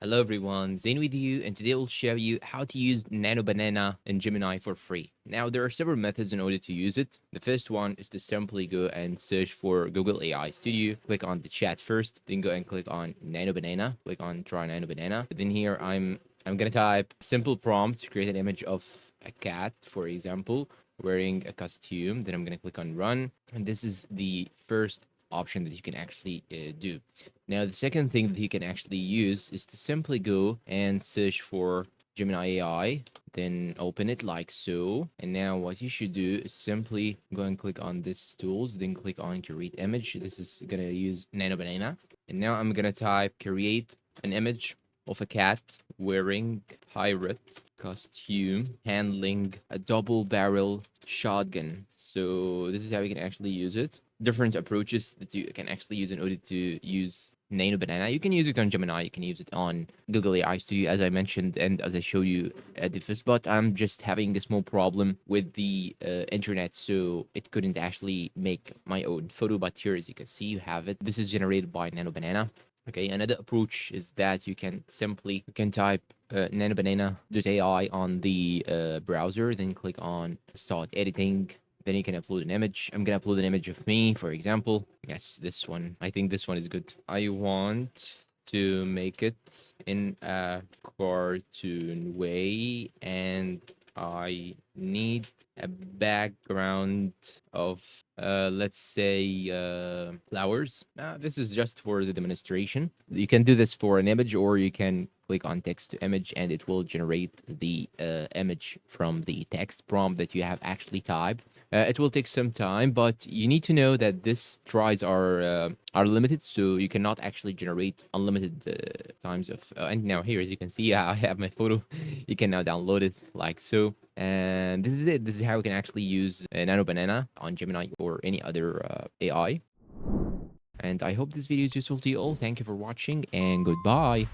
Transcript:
Hello everyone, Zane with you, and today we'll show you how to use Nano Banana in Gemini for free. Now, there are several methods in order to use it. The first one is to simply go and search for Google AI Studio. Click on the chat first, then go and click on Nano Banana. Click on Try Nano Banana. Then here I'm gonna type simple prompt to create an image of a cat, for example, wearing a costume. Then I'm gonna click on Run, and this is the first option that you can actually do. Now, the second thing that you can actually use is to simply go and search for Gemini AI, then open it like so. And now what you should do is simply go and click on this tools, then click on create image. This is gonna use Nano Banana. And now I'm gonna type create an image of a cat wearing pirate costume handling a double barrel shotgun. So this is how you can actually use it. Different approaches that you can actually use in order to use Nano Banana. You can use it on Gemini, you can use it on Google AI Studio, as I mentioned, and as I show you at the first, but I'm just having a small problem with the internet, so it couldn't actually make my own photo, but here, as you can see, you have it. This is generated by Nano Banana. Okay, another approach is that you can type nanobanana.ai on the browser, then click on start editing. Then you can upload an image. I'm gonna upload an image of me, for example. Yes, this one. I think this one is good. I want to make it in a cartoon way, and I need a background of let's say flowers. This is just for the demonstration. You can do this for an image, or you can click on text to image, and it will generate the image from the text prompt that you have actually typed. It will take some time, but you need to know that this tries are limited, so you cannot actually generate unlimited times of. And now here, as you can see, I have my photo. You can now download it like so. And this is it. This is how you can actually use Nano Banana on Gemini or any other AI. And I hope this video is useful to you all. Thank you for watching, and goodbye.